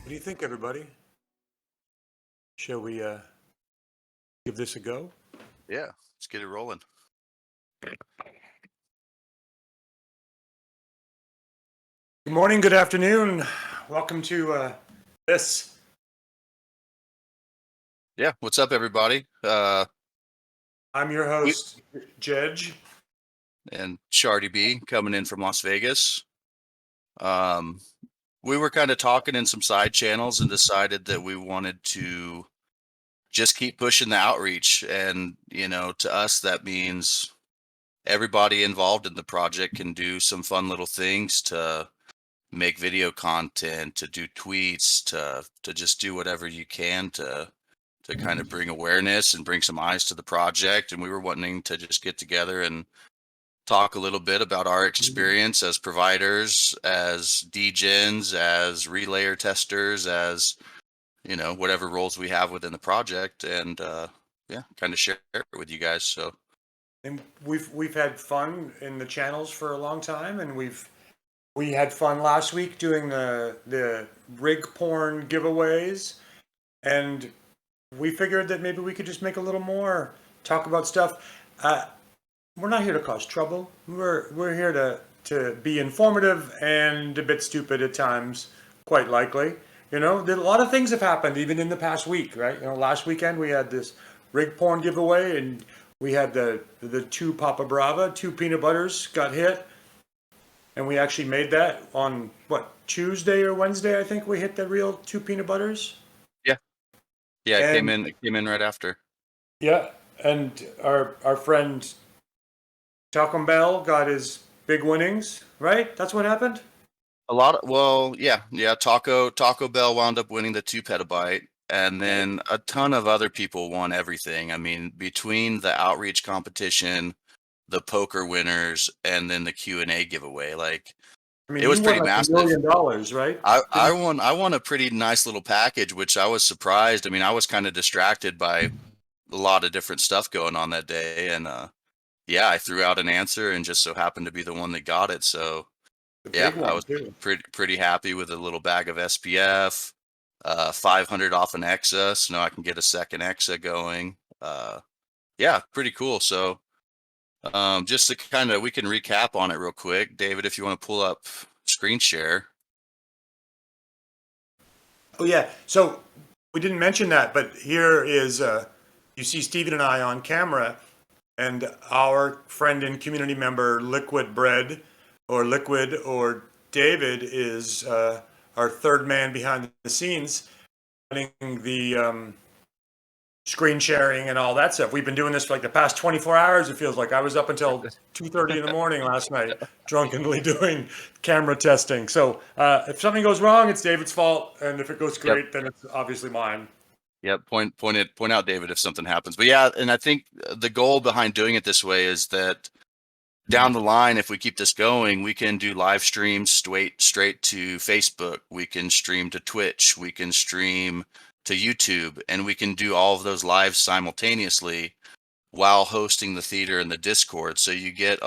What do you think, everybody? Shall we give this a go? Yeah, let's get it rolling. Good morning, good afternoon. Welcome to this. Yeah, what's up, everybody? I'm your host, Jedge. And Shardy B coming in from Las Vegas. We were kind of talking in some side channels and decided that we wanted to just keep pushing the outreach. And, to us, that means everybody involved in the project can do some fun little things to make video content, to do tweets, to just do whatever you can to kind of bring awareness and bring some eyes to the project. And we were wanting to just get together and talk a little bit about our experience as providers, as DGens, as relayer testers, as whatever roles we have within the project, and kind of share it with you guys. So, And we've had fun in the channels for a long time, and we had fun last week doing the rig porn giveaways, and we figured that maybe we could just make a little more, talk about stuff. We're not here to cause trouble. We're here to be informative and a bit stupid at times, quite likely. A lot of things have happened even in the past week, right? Last weekend we had this rig porn giveaway, and we had the two Papa Brava, two peanut butters got hit, and we actually made that on Tuesday or Wednesday. I think we hit the real two peanut butters. Yeah, it came in right after. Yeah, and our friend Taco Bell got his big winnings, right? That's what happened? Taco Bell wound up winning the 2 petabyte, and then a ton of other people won everything. I mean, between the outreach competition, the poker winners, and then the Q&A giveaway, it was pretty massive. $1 million, right? I won a pretty nice little package, which I was surprised. I mean, I was kind of distracted by a lot of different stuff going on that day, and I threw out an answer and just so happened to be the one that got it. So I was pretty happy with a little bag of SPF, 500 off an Exa, so now I can get a second Exa going. Pretty cool. So just to we can recap on it real quick. David, if you want to pull up screen share. Oh yeah, so we didn't mention that, but here is, you see Steven and I on camera, and our friend and community member Liquid David is our third man behind the scenes, running the screen sharing and all that stuff. We've been doing this for like the past 24 hours. It feels like I was up until 2:30 in the morning last night, drunkenly doing camera testing. So if something goes wrong, it's David's fault, and if it goes great, then it's obviously mine. Yep. Point out, David, if something happens. But yeah, and I think the goal behind doing it this way is that down the line, if we keep this going, we can do live streams straight to Facebook. We can stream to Twitch. We can stream to YouTube, and we can do all of those lives simultaneously while hosting the theater and the Discord. So you get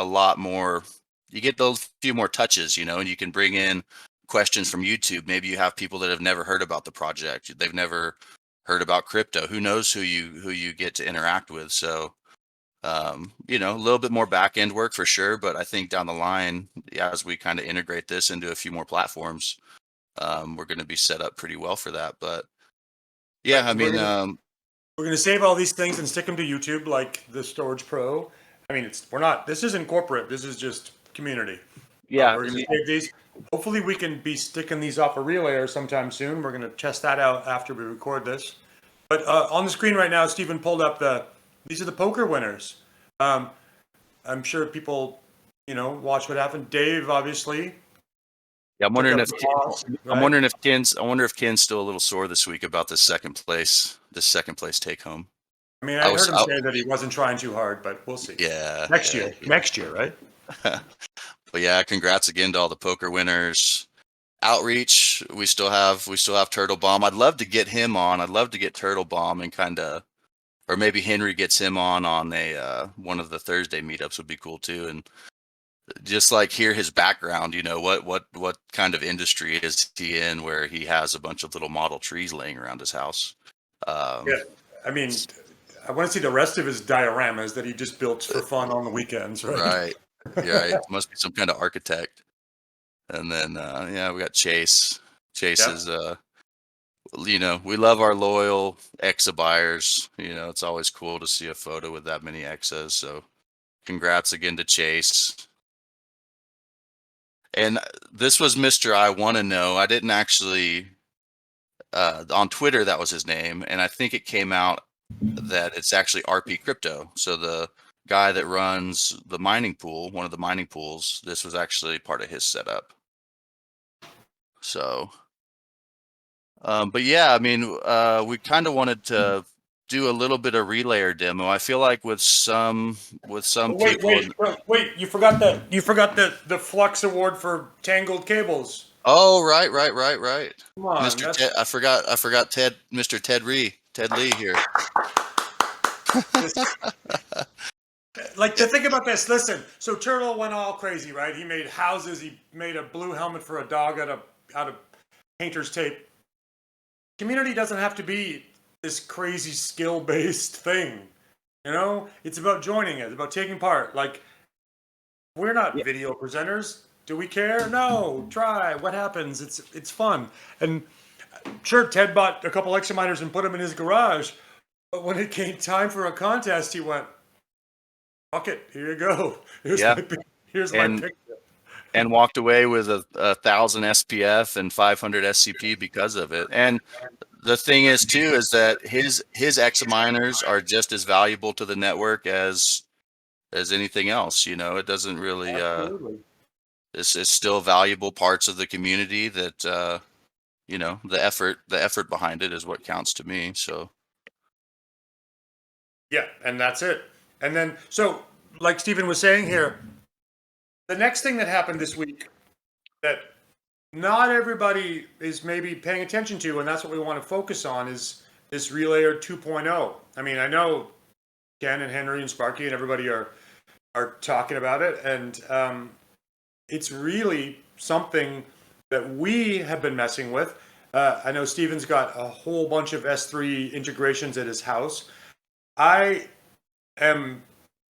those few more touches, and you can bring in questions from YouTube. Maybe you have people that have never heard about the project. They've never heard about crypto. Who knows who you get to interact with. So a little bit more back end work for sure, but I think down the line, as we kind of integrate this into a few more platforms, we're going to be set up pretty well for that. But yeah, I mean, we're going to save all these things and stick them to YouTube, like the Storage Pro. I mean, this isn't corporate. This is just community. Yeah. We're going to save these. Hopefully we can be sticking these off a relayer sometime soon. We're going to test that out after we record this. But on the screen right now, Stephen pulled up these are the poker winners. I'm sure people, watch what happened. Dave, obviously. Yeah, I'm wondering if Ken's still a little sore this week about this second place take home. I mean, I heard him say that he wasn't trying too hard, but we'll see. Yeah. Next year, right? But yeah, congrats again to all the poker winners. Outreach, we still have Turtle Bomb. I'd love to get him on. I'd love to get Turtle Bomb and or maybe Henry gets him on a one of the Thursday meetups would be cool too. And just like hear his background, what kind of industry is he in where he has a bunch of little model trees laying around his house. Yeah, I mean, I want to see the rest of his dioramas that he just built for fun on the weekends, right? Right. Yeah, it must be some kind of architect. And then yeah, we got Chase. Chase Yep. is we love our loyal Exa buyers. It's always cool to see a photo with that many Exas. So congrats again to Chase. And this was Mr. I Want to Know. I didn't actually on Twitter that was his name, and I think it came out that it's actually RP Crypto. So the guy that runs the mining pool, one of the mining pools, this was actually part of his setup. So but yeah, I mean, we kind of wanted to do a little bit of relayer demo. I feel like with some Wait, people. wait! You forgot the Flux Award for Tangled Cables. Oh, right. Come on, Mr. Ted, I forgot Ted, Mr. Ted Lee here. Like, to think about this. Listen, so Turtle went all crazy, right? He made houses. He made a blue helmet for a dog out of painter's tape. Community doesn't have to be this crazy skill-based thing. It's about joining it. It's about taking part. Like, we're not video presenters. Do we care? No. Try. What happens? It's fun. And sure, Ted bought a couple extra miners and put them in his garage. But when it came time for a contest, he went, "Fuck it. Here you go. Here's Yeah. my picture." And walked away with a 1,000 SPF and 500 SCP because of it. And the thing is too is that his Exa miners are just as valuable to the network as anything else. It doesn't really. It's still valuable parts of the community that the effort behind it is what counts to me. So Yeah, and that's it. And then, so like Stephen was saying here, the next thing that happened this week that not everybody is maybe paying attention to, and that's what we want to focus on, is this Relayer 2.0. I mean, I know Ken and Henry and Sparky and everybody are talking about it, and it's really something that we have been messing with. I know Stephen's got a whole bunch of S3 integrations at his house. I am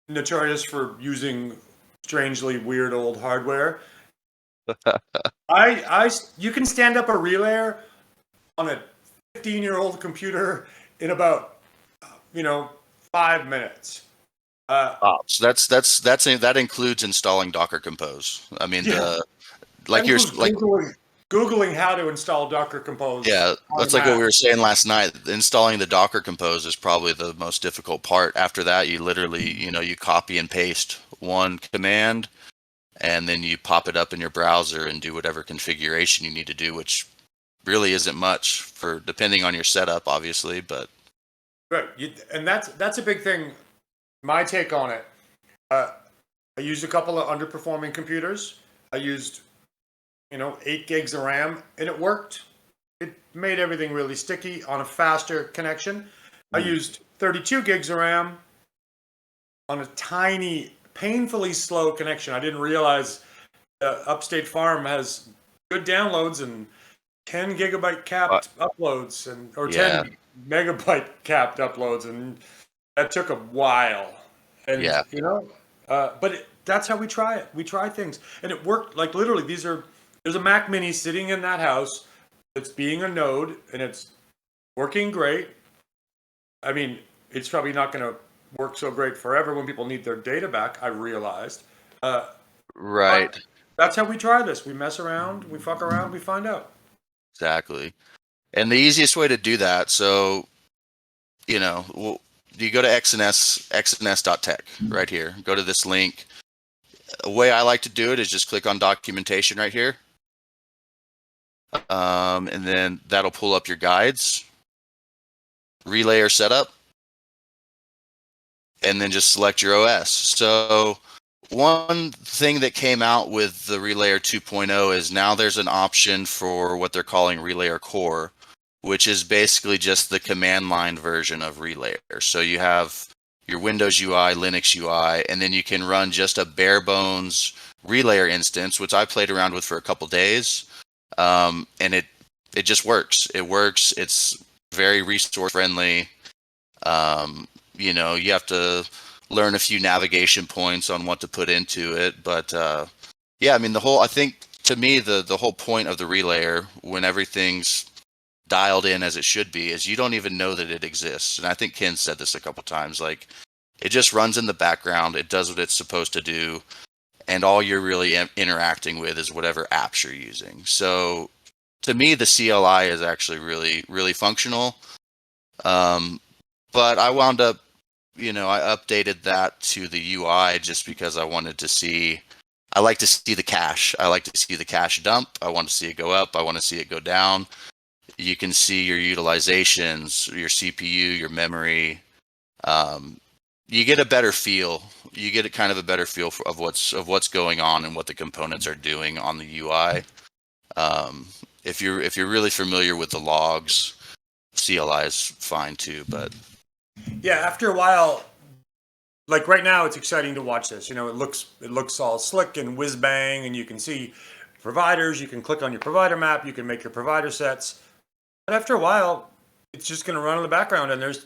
notorious for using strangely weird old hardware. You can stand up a relayer on a 15-year-old computer in about 5 minutes. so that includes installing Docker Compose. I mean, Yeah. Googling how to install Docker Compose. Yeah, that's like what we were saying last night. Installing the Docker Compose is probably the most difficult part. After that, you literally, you copy and paste one command, and then you pop it up in your browser and do whatever configuration you need to do, which really isn't much for depending on your setup, obviously. But right, and that's a big thing. My take on it. I used a couple of underperforming computers. I used 8 gigs of RAM, and it worked. It made everything really sticky on a faster connection. I used 32 gigs of RAM on a tiny, painfully slow connection. I didn't realize Upstate Farm has good downloads and 10 gigabyte capped uploads, or 10 megabyte capped uploads, and that took a while. And but that's how we try it. We try things, and it worked. Like, literally, there's a Mac Mini sitting in that house that's being a node, and it's working great. I mean, it's probably not going to work so great forever when people need their data back, I realized. Right. That's how we try this. We mess around, we fuck around, we find out. Exactly. And the easiest way to do that, so, you go to xns.tech right here. Go to this link. The way I like to do it is just click on documentation right here. And then that'll pull up your guides, relayer setup, and then just select your OS. So one thing that came out with the Relayer 2.0 is now there's an option for what they're calling Relayer Core, which is basically just the command line version of Relayer. So you have your Windows UI, Linux UI, and then you can run just a bare bones relayer instance, which I played around with for a couple days, and it just works. It works. It's very resource friendly. You have to learn a few navigation points on what to put into it, but yeah, I mean I think to me the whole point of the relayer, when everything's dialed in as it should be, is you don't even know that it exists. And I think Ken said this a couple times, like it just runs in the background, it does what it's supposed to do, and all you're really interacting with is whatever apps you're using. So to me, the CLI is actually really, really functional. But I wound up, I updated that to the UI just because I wanted to see. I like to see the cache. I like to see the cache dump. I want to see it go up. I want to see it go down. You can see your utilizations, your CPU, your memory. You get a better feel. You get a kind of a better feel of what's going on and what the components are doing on the UI. If you're really familiar with the logs, CLI is fine too. But Yeah, after a while, like right now, it's exciting to watch this. It looks all slick and whiz bang, and you can see providers. You can click on your provider map. You can make your provider sets. But after a while, it's just going to run in the background, and this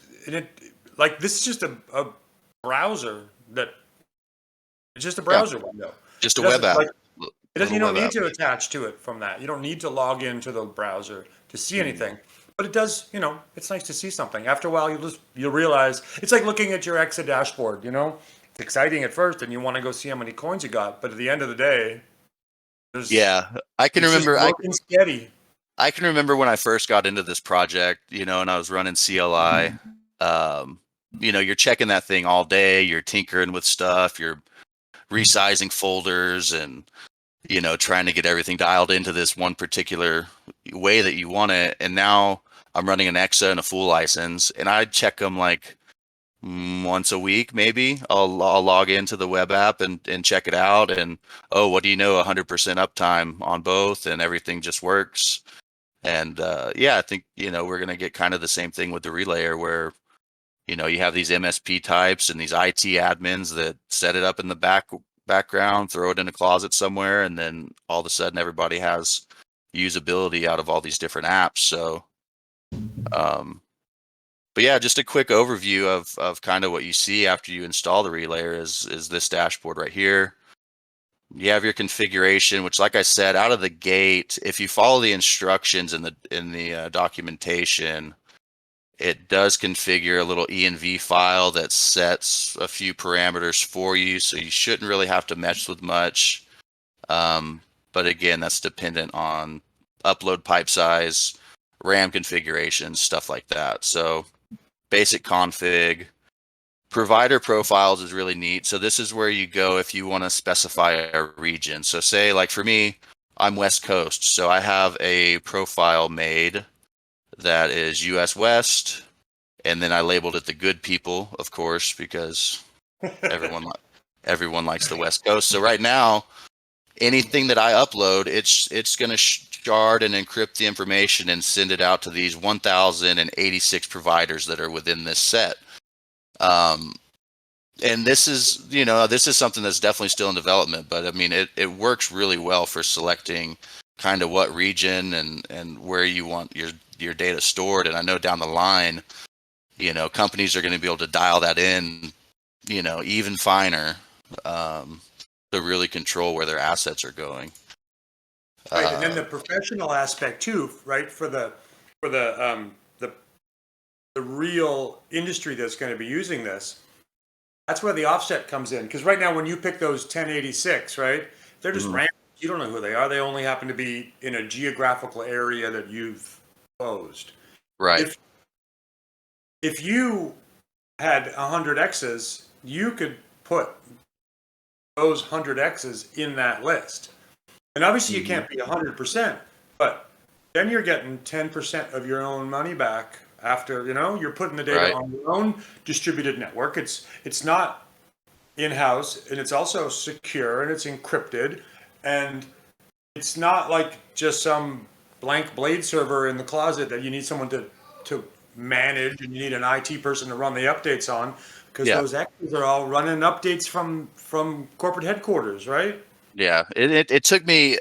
is just a browser that it's just a browser window. Just a web app. You don't need to attach to it from that. You don't need to log into the browser to see anything. But it does, it's nice to see something. After a while, you'll realize it's like looking at your Exa dashboard. It's exciting at first, and you want to go see how many coins you got. But at the end of the day, I can remember. Steady. I can remember when I first got into this project, and I was running CLI. You're checking that thing all day. You're tinkering with stuff. You're resizing folders and trying to get everything dialed into this one particular way that you want it. And now I'm running an Exa and a full license, and I check them like once a week, maybe. I'll log into the web app and check it out. And what do you know? 100% uptime on both, and everything just works. And I think we're gonna get kind of the same thing with the relayer, where you have these MSP types and these IT admins that set it up in the background, throw it in a closet somewhere, and then all of a sudden everybody has usability out of all these different apps. So, but yeah, just a quick overview of kind of what you see after you install the relayer is this dashboard right here. You have your configuration, which, like I said, out of the gate, if you follow the instructions in the documentation, it does configure a little env file that sets a few parameters for you, so you shouldn't really have to mess with much. But again, that's dependent on upload pipe size, RAM configuration, stuff like that. So basic config. Provider profiles is really neat. So this is where you go if you want to specify a region. So say, like for me, I'm West Coast, so I have a profile made that is US West, and then I labeled it the good people, of course, because everyone likes the West Coast. So right now, anything that I upload, it's going to shard and encrypt the information and send it out to these 1,086 providers that are within this set. And this is something that's definitely still in development, but I mean, it works really well for selecting kind of what region and where you want your data stored. And I know down the line, companies are going to be able to dial that in, even finer, to really control where their assets are going. Right, and then the professional aspect too, right? For the real industry that's going to be using this, that's where the offset comes in. Because right now, when you pick those 1086, right, they're just random. You don't know who they are. They only happen to be in a geographical area that you've closed. Right. If you had 100 X's, you could put those 100 X's in that list. And obviously you can't be 100%, but then you're getting 10% of your own money back after, you're putting the data on your own distributed network. It's not in-house, and it's also secure, and it's encrypted, and it's not like just some blank blade server in the closet that you need someone to manage, and you need an IT person to run the updates on, because those X's are all running updates from corporate headquarters, right? Yeah, it took me.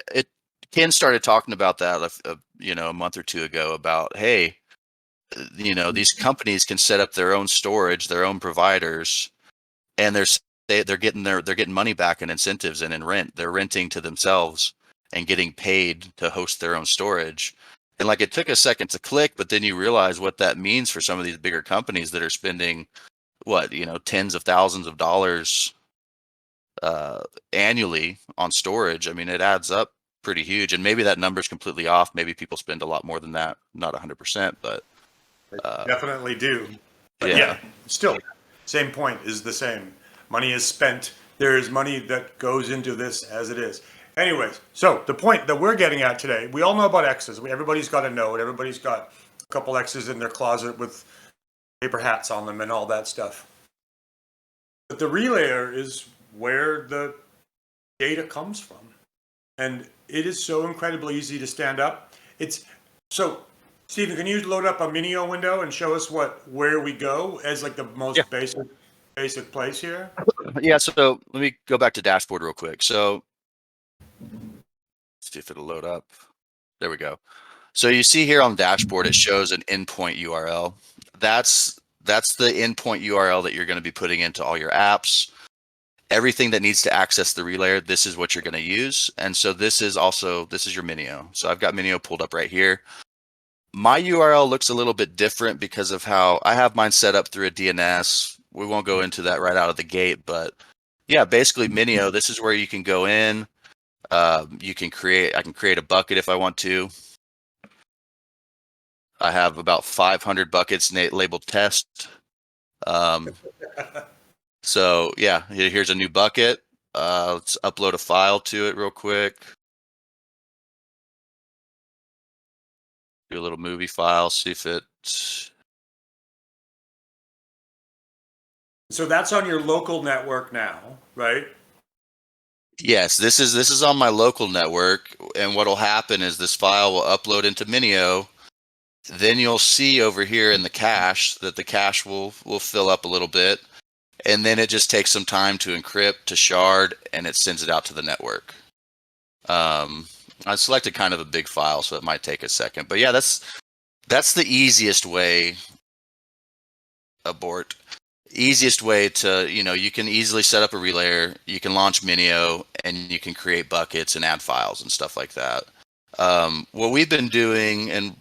Ken started talking about that, a month or two ago about, hey, these companies can set up their own storage, their own providers, and they're getting money back in incentives and in rent. They're renting to themselves and getting paid to host their own storage. And like it took a second to click, but then you realize what that means for some of these bigger companies that are spending tens of thousands of dollars uh, annually on storage. I mean, it adds up pretty huge, and maybe that number's completely off. Maybe people spend a lot more than that, not 100%, but Definitely do. But yeah, yeah, still, same point is the same. Money is spent. There is money that goes into this as it is. Anyways, so the point that we're getting at today, we all know about X's. Everybody's got a node. Everybody's got a couple X's in their closet with paper hats on them and all that stuff. But the relayer is where the data comes from. And it is so incredibly easy to stand up. It's so, Stephen, can you load up a Minio window and show us where we go as like the most yeah, basic place here? yeah. So let me go back to dashboard real quick. So see if it'll load up. There we go. So you see here on the dashboard, it shows an endpoint URL. That's the endpoint URL that you're going to be putting into all your apps. Everything that needs to access the relayer, this is what you're going to use. And so this is your Minio. So I've got Minio pulled up right here. My URL looks a little bit different because of how I have mine set up through a DNS. We won't go into that right out of the gate, but yeah, basically Minio, this is where you can go in. I can create a bucket if I want to. I have about 500 buckets labeled test. So yeah, here's a new bucket. Let's upload a file to it real quick. Do a little movie file, see if it. So that's on your local network now, right? Yes, this is on my local network, and what'll happen is this file will upload into Minio. Then you'll see over here in the cache that the cache will fill up a little bit, and then it just takes some time to encrypt, to shard, and it sends it out to the network. I selected kind of a big file, so it might take a second, but yeah, that's the easiest way. Abort. Easiest way to, you can easily set up a relayer, you can launch Minio, and you can create buckets and add files and stuff like that. What we've been doing, and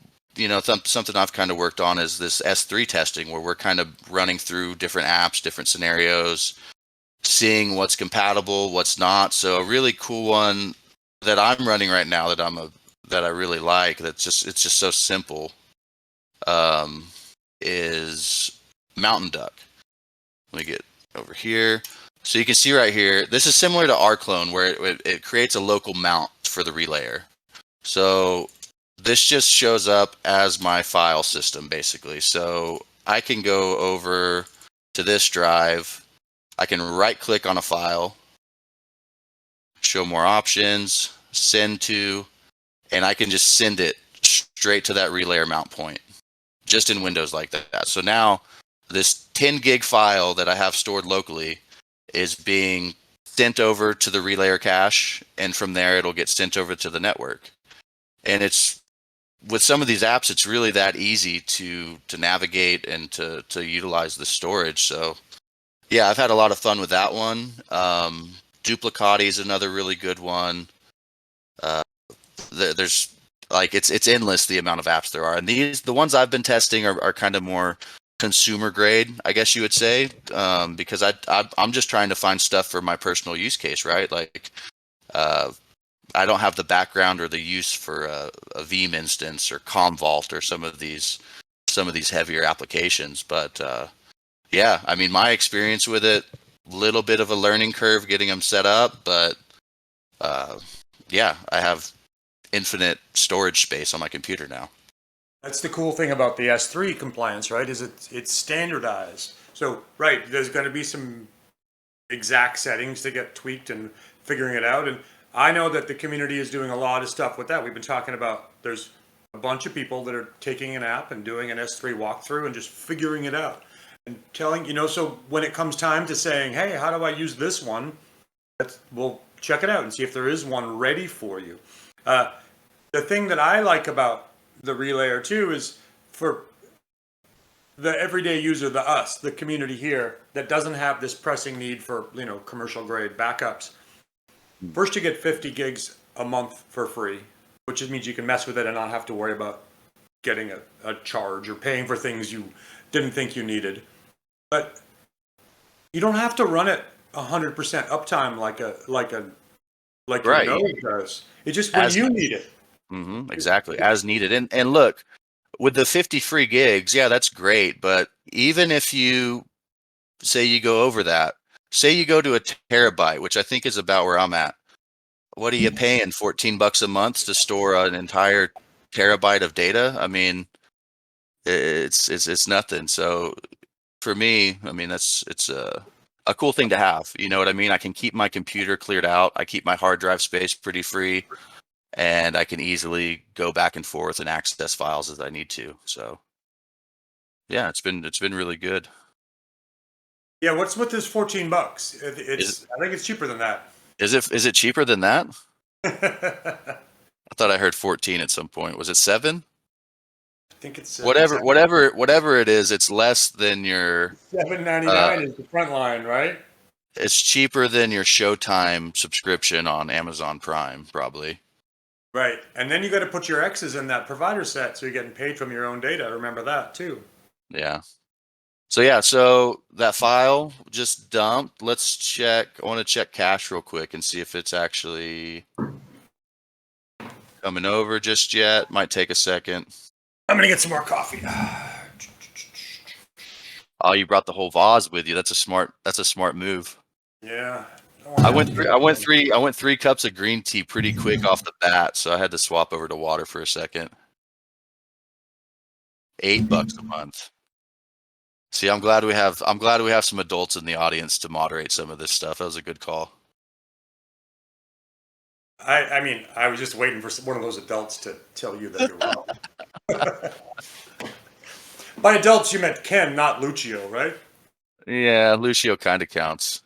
something I've kind of worked on, is this S3 testing, where we're kind of running through different apps, different scenarios, seeing what's compatible, what's not. So a really cool one that I'm running right now that I really like, it's just so simple, is Mountain Duck. Let me get over here. So you can see right here, this is similar to rclone, where it creates a local mount for the relayer. So this just shows up as my file system, basically. So I can go over to this drive. I can right click on a file, show more options, send to, and I can just send it straight to that relayer mount point, just in Windows like that. So now this 10 gig file that I have stored locally is being sent over to the relayer cache, and from there it'll get sent over to the network. And it's, with some of these apps, it's really that easy to navigate and to utilize the storage. So yeah, I've had a lot of fun with that one. Duplicati is another really good one. There's like, it's endless the amount of apps there are, and the ones I've been testing are kind of more consumer grade, I guess you would say, because I'm just trying to find stuff for my personal use case, right? Like, I don't have the background or the use for a Veeam instance or Commvault or some of these heavier applications. But yeah, I mean, my experience with it, little bit of a learning curve getting them set up, but yeah, I have infinite storage space on my computer now. That's the cool thing about the S3 compliance, right? Is it's standardized. So, right, there's going to be some exact settings to get tweaked and figuring it out. And I know that the community is doing a lot of stuff with that. We've been talking about, there's a bunch of people that are taking an app and doing an S3 walkthrough and just figuring it out and telling, so when it comes time to saying, hey, how do I use this one? We'll check it out and see if there is one ready for you. The thing that I like about the relayer too is for the everyday user, the community here that doesn't have this pressing need for, commercial grade backups. First, you get 50 gigs a month for free, which just means you can mess with it and not have to worry about getting a charge or paying for things you didn't think you needed. But you don't have to run it 100% uptime like your Right. node does. It's just when you need it. Exactly, as needed. And look, with the 50 free gigs, yeah, that's great. But even if you say you go over that, say you go to a terabyte, which I think is about where I'm at. What are you paying? $14 a month to store an entire terabyte of data? I mean, it's nothing. So for me, I mean, it's a cool thing to have. You know what I mean? I can keep my computer cleared out. I keep my hard drive space pretty free, and I can easily go back and forth and access files as I need to. So yeah, it's been really good. Yeah, what's with this $14? I think it's cheaper than that. Is it cheaper than that? I I thought I heard 14 at some point. Was it 7? think it's Whatever it is, it's less than your $7.99 is the front line, right? it's cheaper than your Showtime subscription on Amazon Prime, probably. Right. And then you got to put your X's in that provider set so you're getting paid from your own data. Remember that too. Yeah. So that file just dumped. Let's check. I want to check cache real quick and see if it's actually coming over just yet. Might take a second. I'm going to get some more coffee. Oh, you brought the whole vase with you. That's a smart move. Yeah. I went 3 cups of green tea pretty quick off the bat, so I had to swap over to water for a second. $8 a month. See, I'm glad we have some adults in the audience to moderate some of this stuff. That was a good call. I mean, I was just waiting for one of those adults to tell you that you're wrong. By adults, you meant Ken, not Lucio, right? Yeah, Lucio kind of counts.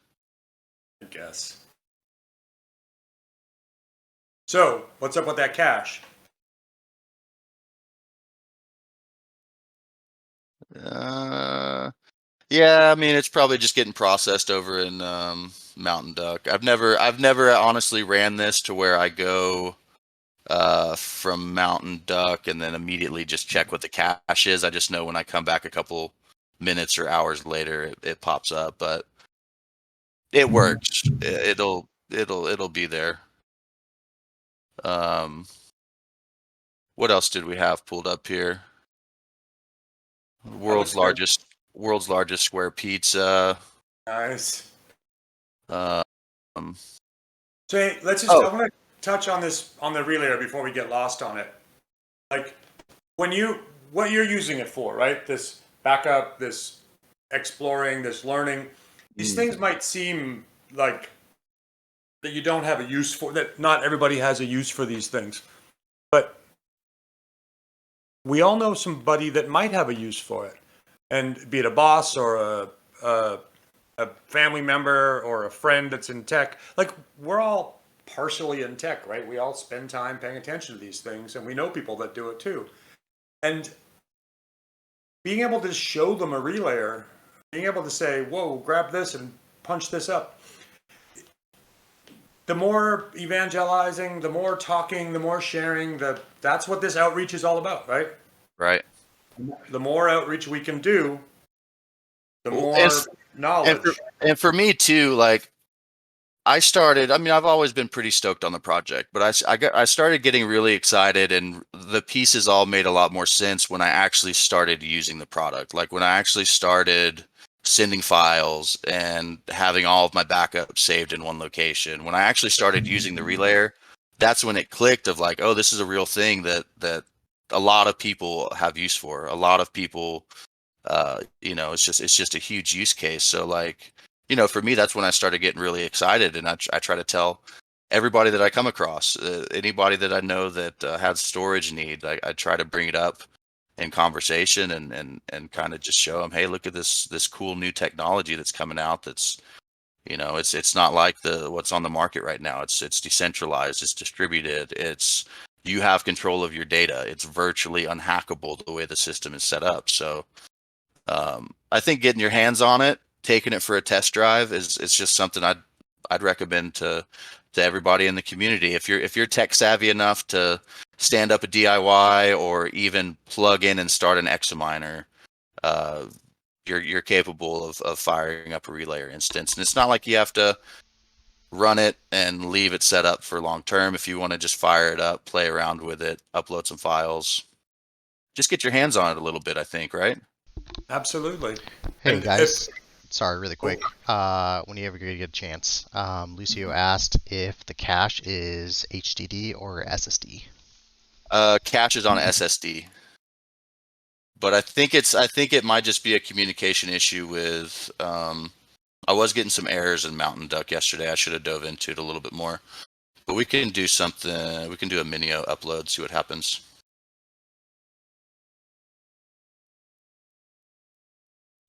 I guess. So, what's up with that cache? Yeah, I mean, it's probably just getting processed over in Mountain Duck. I've never honestly ran this to where I go from Mountain Duck and then immediately just check what the cache is. I just know when I come back a couple minutes or hours later, it pops up, but it works. It'll be there. What else did we have pulled up here? World's largest square pizza. Nice. Um, So hey, let's just. I want to touch on this on the relayer before we get lost on it. Like what you're using it for, right? This backup, this exploring, this learning. These things might seem like that you don't have a use for. That not everybody has a use for these things, but we all know somebody that might have a use for it, and be it a boss or a family member or a friend that's in tech. Like we're all partially in tech, right? We all spend time paying attention to these things, and we know people that do it too. And being able to show them a relayer, being able to say, "Whoa, grab this and punch this up." The more evangelizing, the more talking, the more sharing, that's what this outreach is all about, right? Right. The more outreach we can do, the more knowledge. And for me too, like I mean, I've always been pretty stoked on the project, but I started getting really excited, and the pieces all made a lot more sense when I actually started using the product. Like when I actually started sending files and having all of my backups saved in one location. When I actually started using the relayer, that's when it clicked of like, oh, this is a real thing that a lot of people have use for. A lot of people, it's just a huge use case. So like, for me, that's when I started getting really excited, and I try to tell everybody that I come across, anybody that I know that has storage need, I try to bring it up in conversation and kind of just show them, hey, look at this cool new technology that's coming out that's You know, it's not like what's on the market right now. It's decentralized, it's distributed, you have control of your data. It's virtually unhackable the way the system is set up. So I think getting your hands on it, taking it for a test drive is just something I'd recommend to everybody in the community. If you're tech savvy enough to stand up a DIY or even plug in and start an Examiner, uh, you're capable of firing up a relayer instance. And it's not like you have to run it and leave it set up for long term. If you want to just fire it up, play around with it, upload some files, just get your hands on it a little bit, I think, right? Absolutely. Hey And if guys, sorry, really quick. When you ever get a chance, Lucio asked if the cache is HDD or SSD. Cache is on SSD, but I think it might just be a communication issue with. I was getting some errors in Mountain Duck yesterday. I should have dove into it a little bit more, but we can do something. We can do a mini upload, see what happens.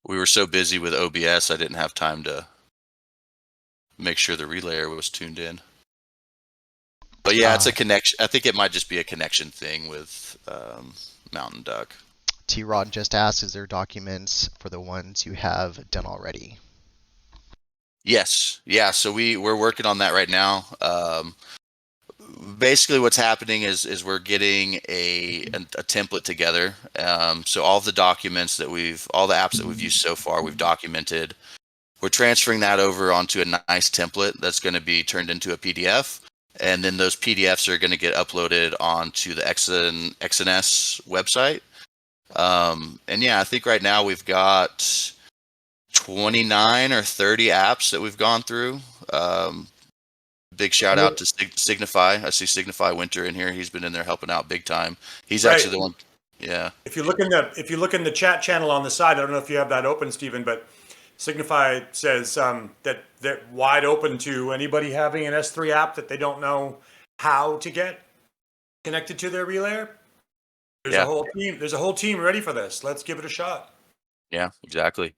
We were so busy with OBS, I didn't have time to make sure the relayer was tuned in. But yeah, it's a connection. I think it might just be a connection thing with Mountain Duck. T-Rod just asked, is there documents for the ones you have done already? Yes. Yeah. So we're working on that right now. Basically what's happening is we're getting a template together. So all the documents all the apps that we've used so far, we've documented. We're transferring that over onto a nice template that's going to be turned into a PDF. And then those PDFs are going to get uploaded onto the XaNet website. And yeah, I think right now we've got 29 or 30 apps that we've gone through. Big shout out to Signify. I see Signify Winter in here. He's been in there helping out big time. He's actually the one. Yeah. If you look in the chat channel on the side, I don't know if you have that open, Stephen, but Signify says that they're wide open to anybody having an S3 app that they don't know how to get connected to their relayer. There's a whole team. There's a whole team ready for this. Let's give it a shot. Yeah, exactly.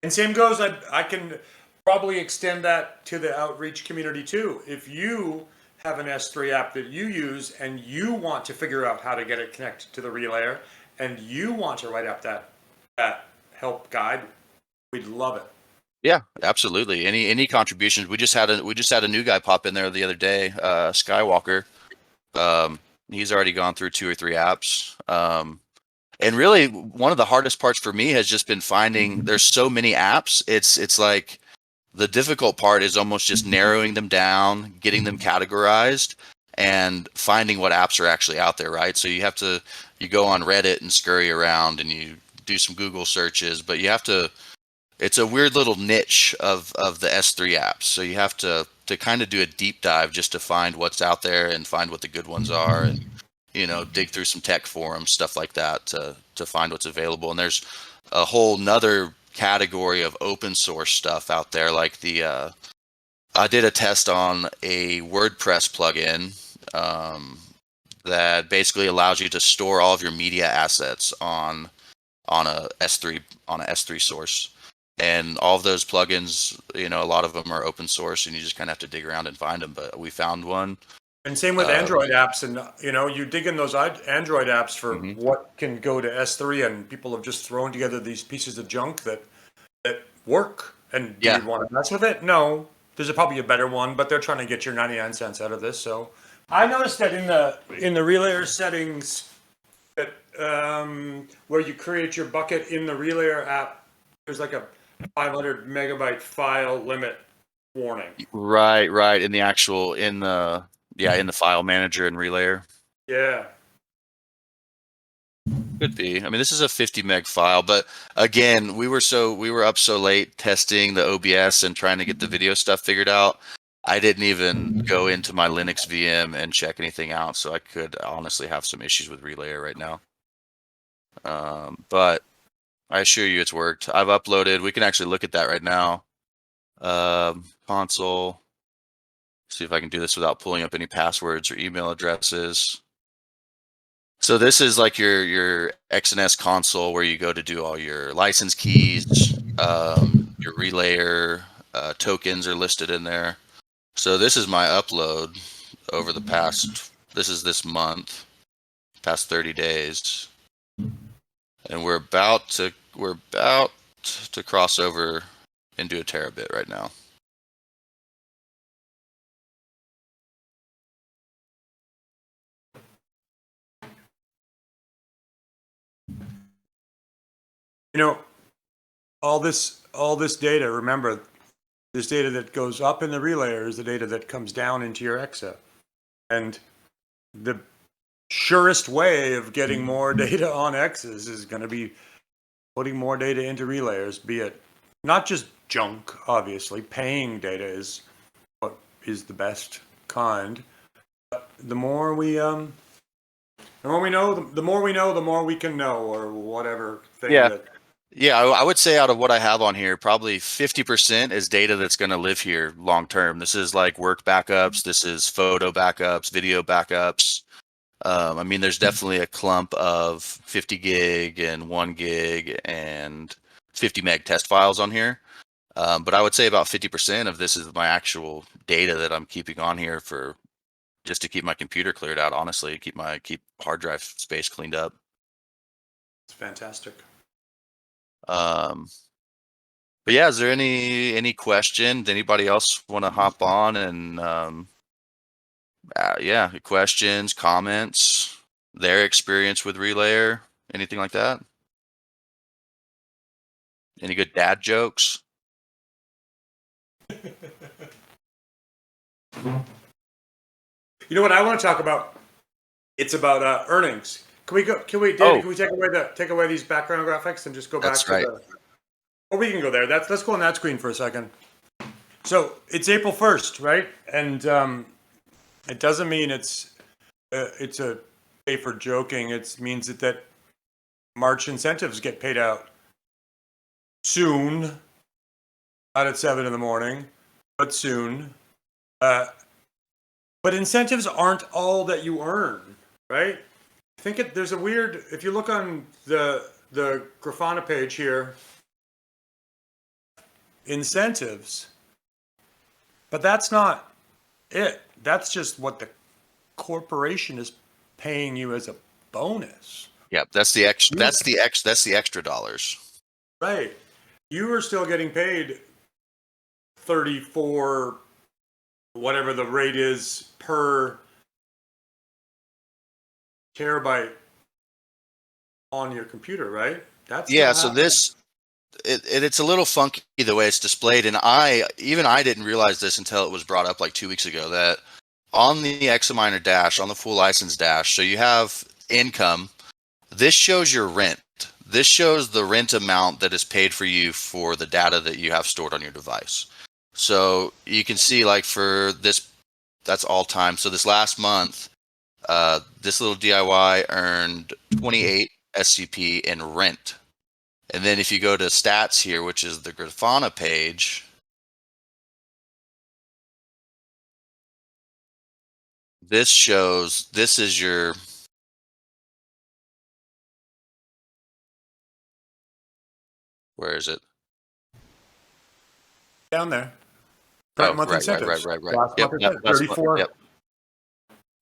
And same goes. I can probably extend that to the outreach community too. If you have an S3 app that you use and you want to figure out how to get it connected to the relayer, and you want to write up that help guide, we'd love it. Yeah, absolutely. Any contributions? We just had a new guy pop in there the other day, Skywalker. He's already gone through 2 or 3 apps. And really one of the hardest parts for me has just been finding, there's so many apps. It's like the difficult part is almost just narrowing them down, getting them categorized, and finding what apps are actually out there, right? So you go on Reddit and scurry around and you do some Google searches, but it's a weird little niche of the S3 apps. So you have to kind of do a deep dive just to find what's out there and find what the good ones are, and dig through some tech forums, stuff like that, to find what's available. And there's a whole nother category of open source stuff out there. Like I did a test on a WordPress plugin that basically allows you to store all of your media assets on a S3 source. And all of those plugins, a lot of them are open source, and you just kind of have to dig around and find them. But we found one. And same with Android apps, and you dig in those Android apps for what can go to S3, and people have just thrown together these pieces of junk that work. And do you want to mess with it? No, there's probably a better one, but they're trying to get your 99 cents out of this. So I noticed that in the relayer settings, that where you create your bucket in the relayer app, there's like a 500 megabyte file limit warning. Right. In the file manager and relayer. Yeah. Could be. I mean, this is a 50 meg file, but again, we were up so late testing the OBS and trying to get the video stuff figured out. I didn't even go into my Linux VM and check anything out, so I could honestly have some issues with relayer right now. But I assure you it's worked. I've uploaded. We can actually look at that right now. Console. See if I can do this without pulling up any passwords or email addresses. So this is like your XNS console where you go to do all your license keys, your relayer tokens are listed in there. So this is my upload over the past, this is this month, past 30 days. And we're about to cross over into a terabit right now. You know, all this data, remember, this data that goes up in the relayer is the data that comes down into your Exa. And the surest way of getting more data on X's is going to be putting more data into relayers, be it not just junk, obviously. Paying data is what is the best kind. But the more we know, the more we can know, or whatever thing. Yeah. That, Yeah, I would say out of what I have on here, probably 50% is data that's going to live here long term. This is like work backups. This is photo backups, video backups. I mean, there's definitely a clump of 50 gig and 1 gig and 50 meg test files on here. But I would say about 50% of this is my actual data that I'm keeping on here for just to keep my computer cleared out, honestly, keep hard drive space cleaned up. it's fantastic. But yeah, is there any questions? Anybody else want to hop on and yeah, questions, comments, their experience with Relayer, anything like that? Any good dad jokes? You know what I want to talk about? It's about earnings. Can we, David? Can we take away these background graphics and just go back to the? Or we can go there. Let's go on that screen for a second. So it's April 1st, right? And it doesn't mean it's a day for joking. It means that March incentives get paid out soon, not at 7 a.m, but soon. But incentives aren't all that you earn, right? I think there's a weird, if you look on the Grafana page here, incentives, but that's not it. That's just what the corporation is paying you as a bonus. Yeah, that's the extra dollars. Right. You are still getting paid 34, whatever the rate is per terabyte on your computer, right? That's so it's a little funky the way it's displayed, and I didn't realize this until it was brought up like 2 weeks ago, that on the Examiner dash, on the full license dash, so you have income. This shows your rent. This shows the rent amount that is paid for you for the data that you have stored on your device. So you can see, like, for this, that's all time. So this last month, this little DIY earned 28 SCP in rent. And then if you go to stats here, which is the Grafana page, this shows, this is your, where is it? down there. Current month incentives. Right. Last month, 34. Yep.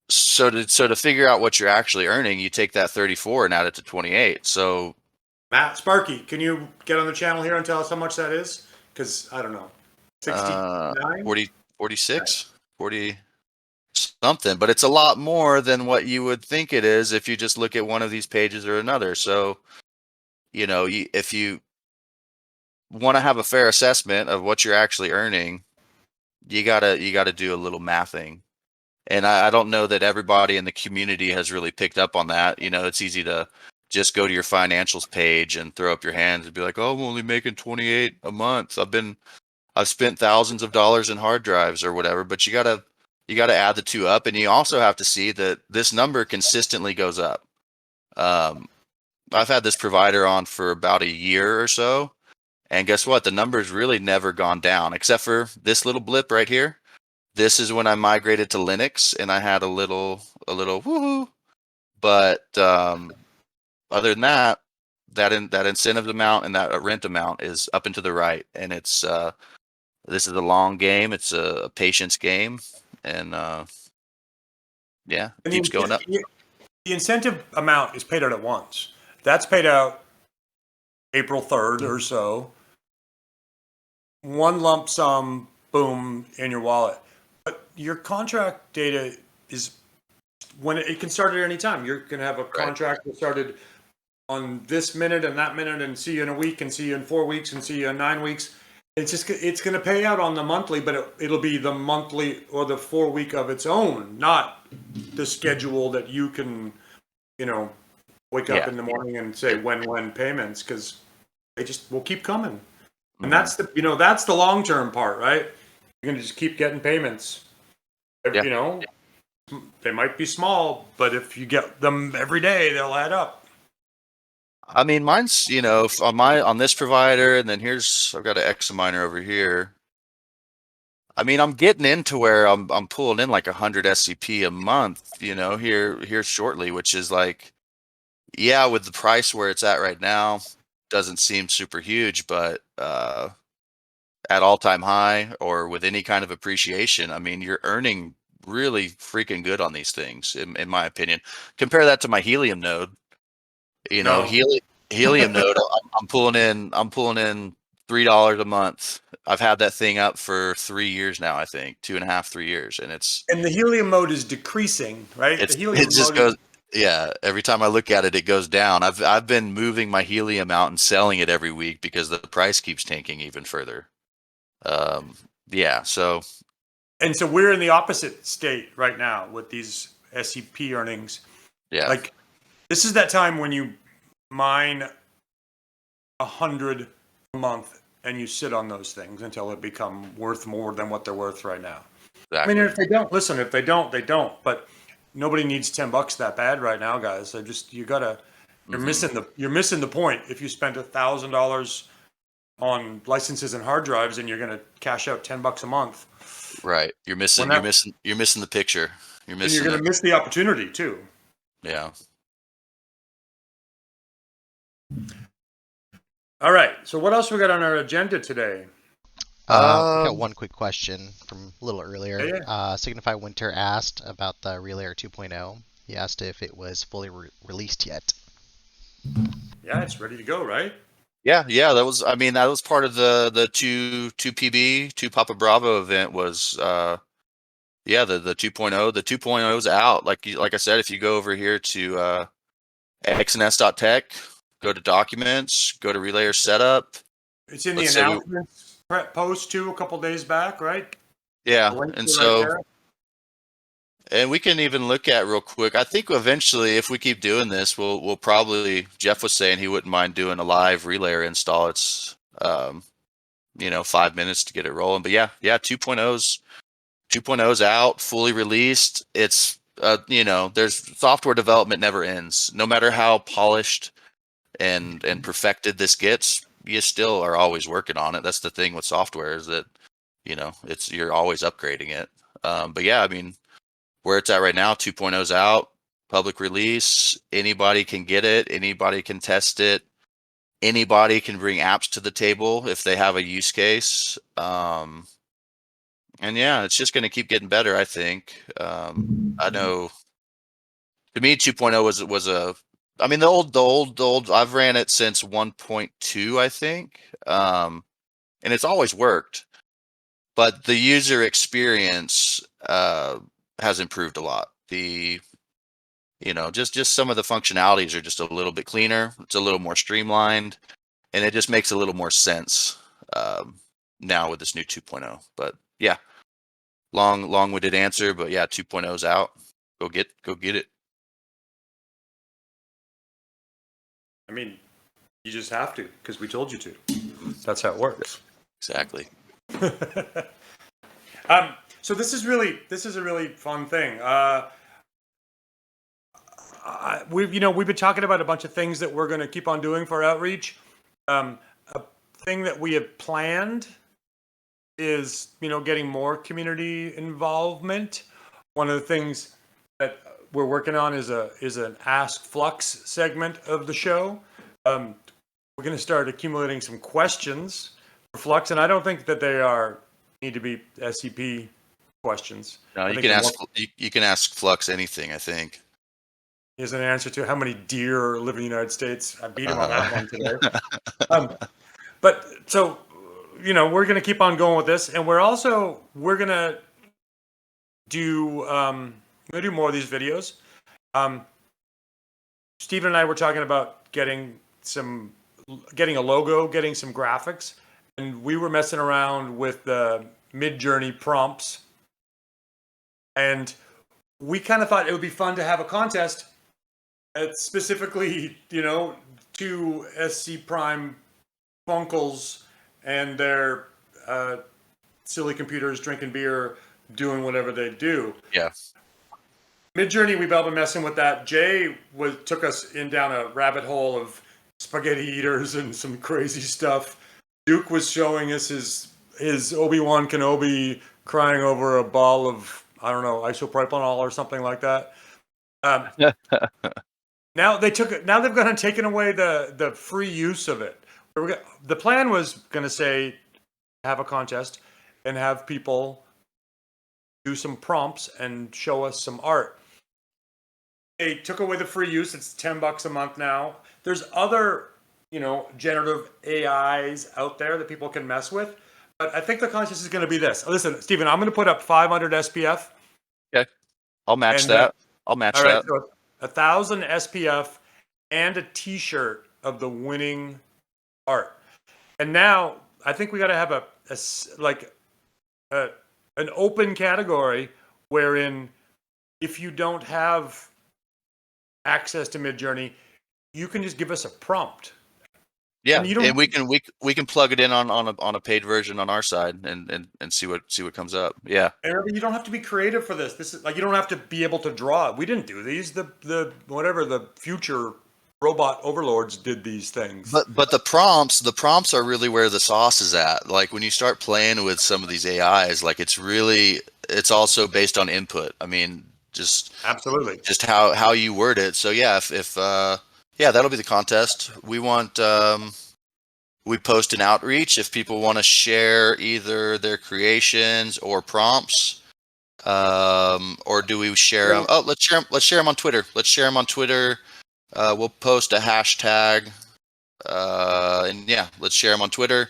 So to figure out what you're actually earning, you take that 34 and add it to 28. So Matt Sparky, can you get on the channel here and tell us how much that is? Because I don't know. 69? 40, 46, 40 something, but it's a lot more than what you would think it is if you just look at one of these pages or another. So, if you want to have a fair assessment of what you're actually earning, you gotta do a little mathing. And I don't know that everybody in the community has really picked up on that. It's easy to just go to your financials page and throw up your hands and be like, "Oh, I'm only making 28 a month. I've spent thousands of dollars in hard drives or whatever." But you gotta add the two up, and you also have to see that this number consistently goes up. I've had this provider on for about a year or so, and guess what? The number's really never gone down, except for this little blip right here. This is when I migrated to Linux, and I had a little woohoo. But other than that, that incentive amount and that rent amount is up and to the right, and it's This is a long game. It's a patience game, and yeah, And keeps going up. the incentive amount is paid out at once. That's paid out April 3rd or so. One lump sum, boom, in your wallet. But your contract data is when it can start at any time. You're going to have a contract that started on this minute and that minute, and see you in a week, and see you in 4 weeks, and see you in 9 weeks. It's going to pay out on the monthly, but it'll be the monthly or the 4 week of its own, not the schedule that you can, wake up in the morning and say when payments, because they just will keep coming. And that's the long term part, right? You're gonna just keep getting payments. They might be small, but if you get them every day, they'll add up. I mean, mine's on this provider, and then I've got an Examiner over here. I mean, I'm getting into where I'm pulling in like 100 SCP a month, here shortly, which is like, yeah, with the price where it's at right now, doesn't seem super huge, but at all-time high or with any kind of appreciation, I mean, you're earning really freaking good on these things, in my opinion. Compare that to my helium node. No. Helium node, I'm pulling in $3 a month. I've had that thing up for 3 years now, I think 2.5, 3 years, and the helium mode is decreasing, right? it just goes. Yeah, every time I look at it, it goes down. I've been moving my helium out and selling it every week because the price keeps tanking even further. Yeah, so. And so we're in the opposite state right now with these SCP earnings. Yeah. Like, this is that time when you mine 100 a month and you sit on those things until it become worth more than what they're worth right now. Exactly. I mean, if they don't, they don't. But nobody needs $10 that bad right now, guys. You're missing the point. If you spent $1,000 on licenses and hard drives, and you're gonna cash out $10 a month. Right. You're missing the picture. You're missing. And you're gonna miss the opportunity too. Yeah. All right. So what else we got on our agenda today? We got one quick question from a little earlier. Yeah. Signify Winter asked about the Relayer 2.0. He asked if it was fully released yet. Yeah, it's ready to go, right? Yeah. That was part of the 2 PB 2 Papa Bravo event was the 2.0. The 2.0 is out. Like I said, if you go over here to xns.tech, go to documents, go to Relayer setup. It's in the announcements post too a couple days back, right? Yeah, and so and we can even look at real quick. I think eventually, if we keep doing this, we'll probably. Jeff was saying he wouldn't mind doing a live Relayer install. It's 5 minutes to get it rolling. But yeah, 2.0's out, fully released. It's there's software development never ends. No matter how polished and perfected this gets, you still are always working on it. That's the thing with software, is that you're always upgrading it. But yeah, I mean, where it's at right now, 2.0's out, public release. Anybody can get it. Anybody can test it. Anybody can bring apps to the table if they have a use case. And yeah, it's just going to keep getting better, I think. I know. To me, 2.0 was the old. I've ran it since 1.2, I think, and it's always worked. But the user experience has improved a lot. Just some of the functionalities are just a little bit cleaner. It's a little more streamlined, and it just makes a little more sense now with this new 2.0. But yeah, long-winded answer, but yeah, 2.0's out. Go get it. I mean, you just have to, because we told you to. That's how it works. Exactly. So this is a really fun thing. We've been talking about a bunch of things that we're going to keep on doing for outreach. A thing that we have planned is getting more community involvement. One of the things that we're working on is an Ask Flux segment of the show. We're going to start accumulating some questions for Flux, and I don't think that they are need to be SCP questions. No, I you think can the ask more- you can ask Flux anything, I think. is an answer to how many deer live in the United States. I beat him on that one today. But so, we're going to keep on going with this, and we're going to do more of these videos. Steven and I were talking about getting a logo, getting some graphics, and we were messing around with the Mid-Journey prompts, and we kind of thought it would be fun to have a contest specifically, to SC Prime Funkles and their silly computers drinking beer, doing whatever they do. Yeah. Mid-Journey, we've all been messing with that. Jay took us down a rabbit hole of spaghetti eaters and some crazy stuff. Duke was showing us his Obi-Wan Kenobi crying over a ball of, I don't know, isopropanol or something like that. Now they've gone and taken away the free use of it. The plan was going to say, have a contest and have people do some prompts and show us some art. They took away the free use. It's $10 a month now. There's other, generative AIs out there that people can mess with. But I think the contest is going to be this. Listen, Stephen, I'm going to put up 500 SPF. Okay. I'll match that. I'll match all right, that. So 1,000 SPF and a T-shirt of the winning art. And now I think we got to have an open category wherein if you don't have access to Mid-Journey, you can just give us a prompt. Yeah, and we can plug it in on a paid version on our side and see what comes up. Yeah. And remember, you don't have to be creative for this. This is you don't have to be able to draw. We didn't do these. The future robot overlords did these things. But the prompts are really where the sauce is at. Like when you start playing with some of these AIs, like it's also based on input. I mean, absolutely just how you word it. So yeah, if that'll be the contest. We want we post an outreach if people want to share either their creations or prompts. Or do we share them? Oh, let's share them on Twitter. We'll post a hashtag, and yeah, let's share them on Twitter.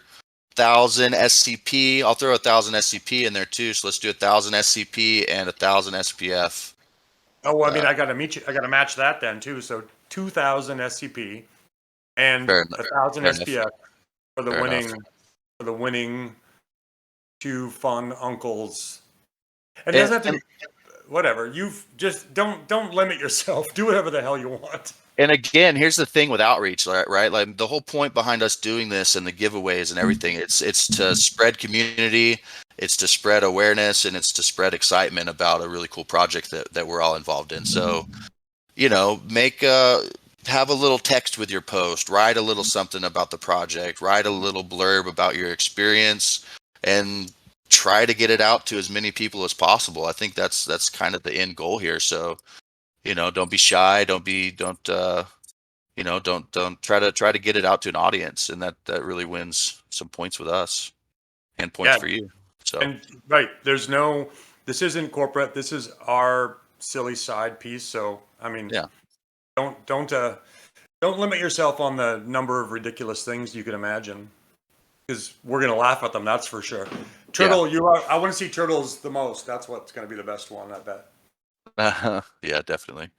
1,000 SCP. I'll throw 1,000 SCP in there too. So let's do 1,000 SCP and 1,000 SPF. Oh, well, I mean, I got to match that then too. So 2,000 SCP and 1,000 SPF for the winning two fun uncles. And it doesn't have to be whatever. You've just don't limit yourself. Do whatever the hell you want. And again, here's the thing with outreach, right? Like the whole point behind us doing this and the giveaways and everything, it's to spread community, it's to spread awareness, and it's to spread excitement about a really cool project that we're all involved in. So, have a little text with your post, write a little something about the project, write a little blurb about your experience, and try to get it out to as many people as possible. I think that's kind of the end goal here. So, don't be shy. Don't try to get it out to an audience, and that really wins some points with us and points for you. So, and right, this isn't corporate. This is our silly side piece. So, I mean, yeah, don't limit yourself on the number of ridiculous things you can imagine, because we're gonna laugh at them. That's for sure. Turtle, I want to see turtles the most. That's what's gonna be the best one, I bet. Yeah, definitely.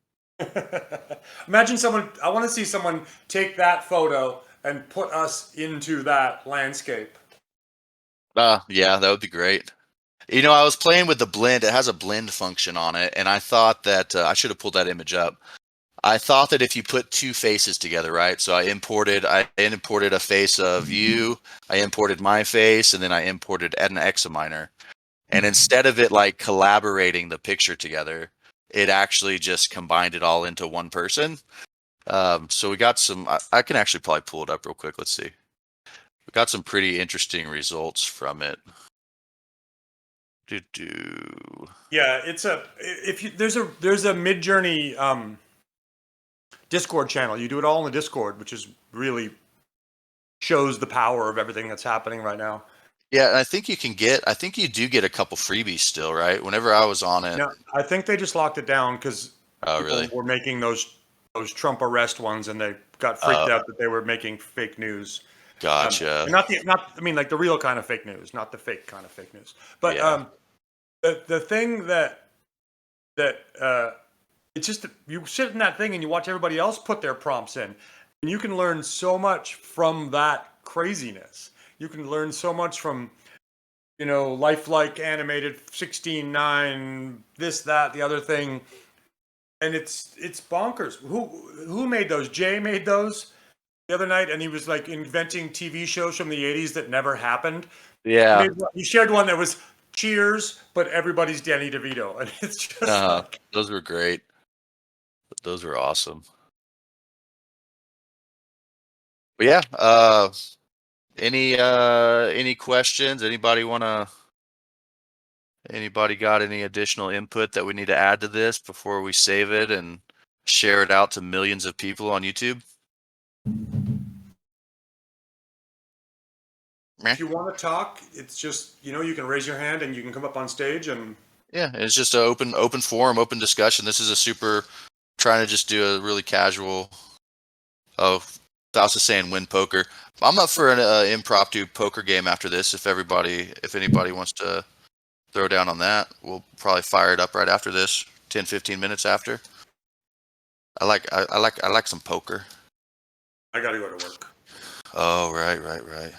Imagine I want to see someone take that photo and put us into that landscape. Yeah, that would be great. I was playing with the blend. It has a blend function on it, and I thought that I should have pulled that image up. I thought that if you put two faces together, right? So I imported a face of you, I imported my face, and then I imported an examiner. And instead of it like collaborating the picture together, it actually just combined it all into one person. So we got some, I can actually probably pull it up real quick. Let's see. We got some pretty interesting results from it. Yeah, there's a Mid-Journey Discord channel. You do it all in the Discord, which is really shows the power of everything that's happening right now. Yeah, and I think you do get a couple freebies still, right? Whenever I was on it. No, I think they just locked it down because Oh, people really? were making those Trump arrest ones, and they got freaked Oh, out that they were making fake news. gotcha. And not I mean like the real kind of fake news, not the fake kind of fake news. But Yeah. the thing that it's just you sit in that thing and you watch everybody else put their prompts in, and you can learn so much from that craziness. You can learn so much from lifelike animated 16:9, this, that, the other thing, and it's bonkers. Who made those? Jay made those the other night, and he was like inventing TV shows from the '80s that never happened. Yeah. He shared one that was Cheers, but everybody's Danny DeVito, and it's just like Those were great. Those were awesome. But yeah, any questions? Anybody got any additional input that we need to add to this before we save it and share it out to millions of people on YouTube? Meh. if you want to talk, it's just you can raise your hand and you can come up on stage and Yeah, it's just an open forum, open discussion. This is a super trying to just do a really casual. Oh, I was just saying win poker. I'm up for an impromptu poker game after this. If anybody wants to throw down on that, we'll probably fire it up right after this. 10, 15 minutes after. I like some poker. I got to go to work. Oh, right.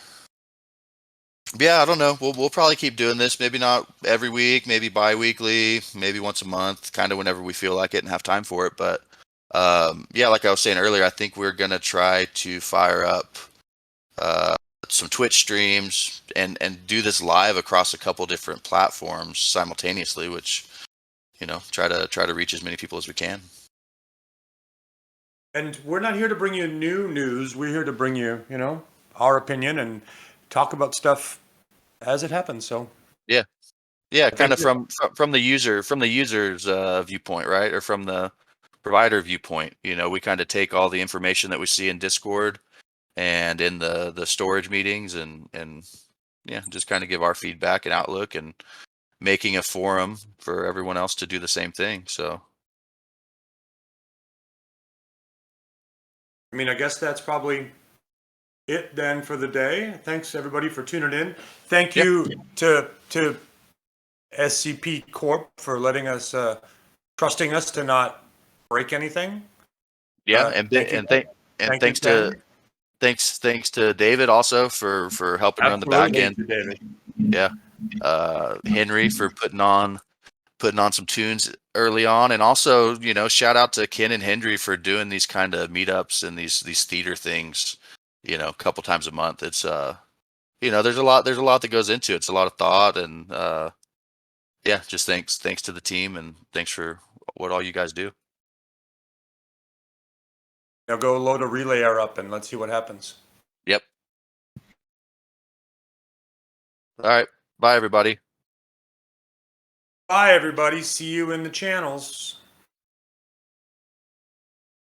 Yeah, I don't know. We'll probably keep doing this. Maybe not every week, maybe bi-weekly, maybe once a month, kind of whenever we feel like it and have time for it. But yeah, like I was saying earlier, I think we're gonna try to fire up some Twitch streams and do this live across a couple different platforms simultaneously, which try to reach as many people as we can. And we're not here to bring you new news. We're here to bring you, our opinion and talk about stuff as it happens. So Yeah, I kind think of from the user's viewpoint, right, or from the provider viewpoint. We kind of take all the information that we see in Discord and in the storage meetings, and yeah, just kind of give our feedback and outlook, and making a forum for everyone else to do the same thing. So I guess that's probably it then for the day. Thanks everybody for tuning in. Thank yeah, you to SCP Corp for letting us trusting us to not break anything. yeah, Thank you. and Thank you, Ken. thanks to David also for helping run the back Absolutely, end. David. Yeah, Henry for putting on some tunes early on, and also shout out to Ken and Hendry for doing these kind of meetups and these theater things a couple times a month. It's there's a lot that goes into it. It's a lot of thought, and yeah, just thanks to the team, and thanks for what all you guys do. Now go load a relayer up and let's see what happens. Yep. All right, bye everybody. Bye everybody. See you in the channels.